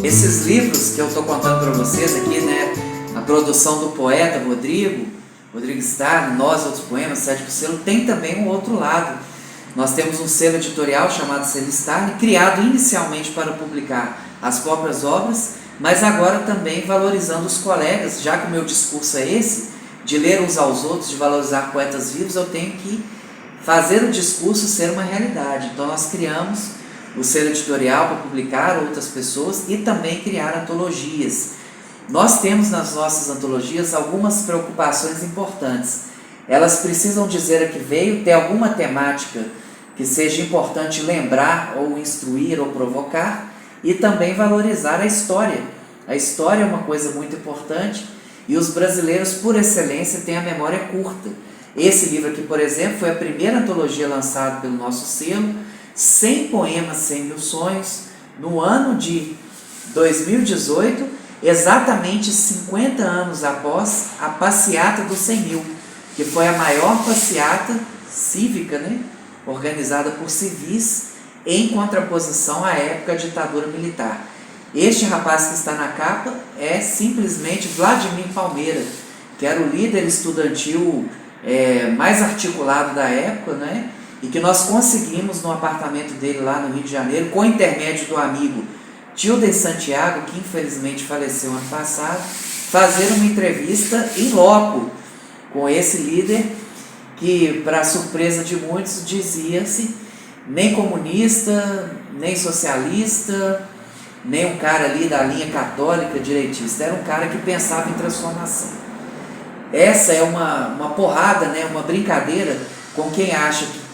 Esses livros que eu estou contando para vocês aqui, né, a produção do poeta Rodrigo Starne, Nós Outros Poemas, Sétimo Selo, tem também um outro lado. Nós temos um selo editorial chamado Selo Starne, criado inicialmente para publicar as próprias obras, mas agora também valorizando os colegas, já que o meu discurso é esse, de ler uns aos outros, de valorizar poetas vivos, eu tenho que fazer o discurso ser uma realidade. Então nós criamos o selo editorial para publicar outras pessoas e também criar antologias. Nós temos nas nossas antologias algumas preocupações importantes. Elas precisam dizer a que veio, ter alguma temática que seja importante lembrar ou instruir ou provocar, e também valorizar a história. A história é uma coisa muito importante e os brasileiros, por excelência, têm a memória curta. Esse livro aqui, por exemplo, foi a primeira antologia lançada pelo nosso selo, 100 poemas, 100 mil sonhos, no ano de 2018, exatamente 50 anos após a passeata dos 100 mil, que foi a maior passeata cívica, né, organizada por civis, em contraposição à época da ditadura militar. Este rapaz que está na capa é simplesmente Vladimir Palmeira, que era o líder estudantil mais articulado da época, né? E que nós conseguimos no apartamento dele lá no Rio de Janeiro, com o intermédio do amigo Tilden Santiago, que infelizmente faleceu ano passado, fazer uma entrevista em loco com esse líder, que, para surpresa de muitos, dizia-se nem comunista, nem socialista, nem um cara ali da linha católica direitista, era um cara que pensava em transformação. Essa é uma porrada, né, uma brincadeira com quem acha que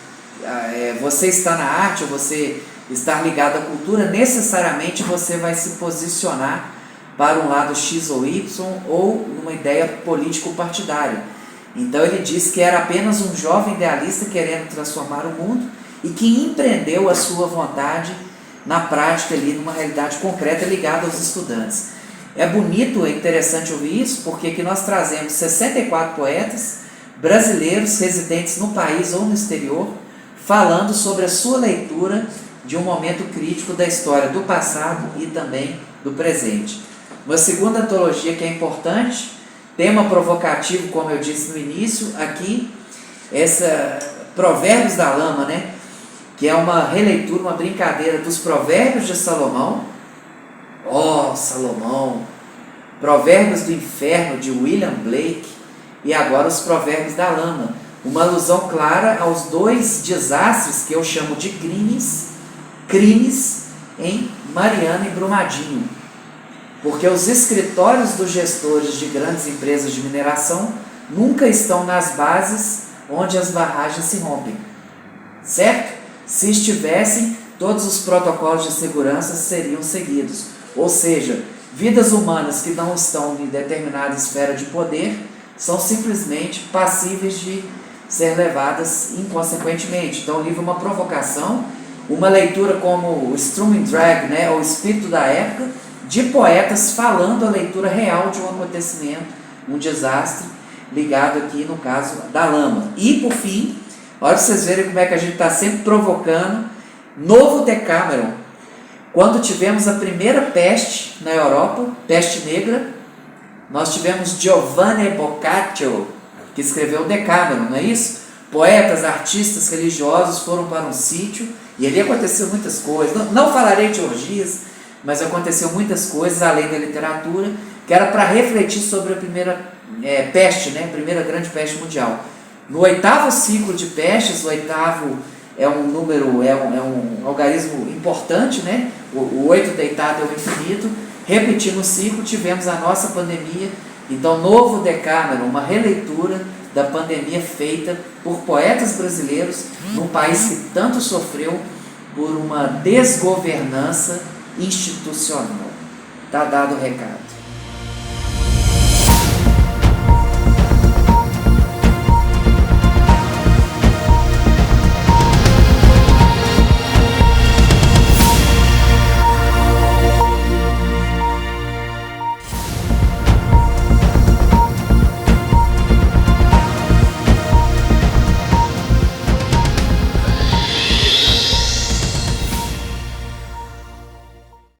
você está na arte, ou você está ligado à cultura, necessariamente você vai se posicionar para um lado X ou Y, ou numa ideia político-partidária. Então ele disse que era apenas um jovem idealista querendo transformar o mundo e que empreendeu a sua vontade na prática ali, numa realidade concreta ligada aos estudantes. É bonito, é interessante ouvir isso, porque aqui nós trazemos 64 poetas brasileiros residentes no país ou no exterior, falando sobre a sua leitura de um momento crítico da história do passado e também do presente. Uma segunda antologia que é importante, tema provocativo, como eu disse no início, aqui, essa Provérbios da Lama, né? Que é uma releitura, uma brincadeira dos Provérbios de Salomão. Oh, Salomão! Provérbios do Inferno, de William Blake, e agora os Provérbios da Lama. Uma alusão clara aos dois desastres que eu chamo de crimes em Mariana e Brumadinho. Porque os escritórios dos gestores de grandes empresas de mineração nunca estão nas bases onde as barragens se rompem, certo? Se estivessem, todos os protocolos de segurança seriam seguidos. Ou seja, vidas humanas que não estão em determinada esfera de poder são simplesmente passíveis de ser levadas inconsequentemente. Então o livro é uma provocação, uma leitura como o Strumming Drag, né, ou espírito da época, de poetas falando a leitura real de um acontecimento, um desastre, ligado aqui no caso da lama. E por fim, olha para vocês verem como é que a gente está sempre provocando, novo Decameron. Quando tivemos a primeira peste na Europa, peste negra, nós tivemos Giovanni Boccaccio, que escreveu o Decameron, não é isso? Poetas, artistas, religiosos foram para um sítio, e ali aconteceu muitas coisas. Não falarei de orgias, mas aconteceu muitas coisas, além da literatura, que era para refletir sobre a primeira peste, né? Primeira grande peste mundial. No 8º ciclo de pestes, o 8º é um número, é um algarismo importante, né? O 8 deitado é o infinito. Repetindo o ciclo, tivemos a nossa pandemia. Então, novo Decameron, uma releitura da pandemia feita por poetas brasileiros num país que tanto sofreu por uma desgovernança institucional. Está dado o recado.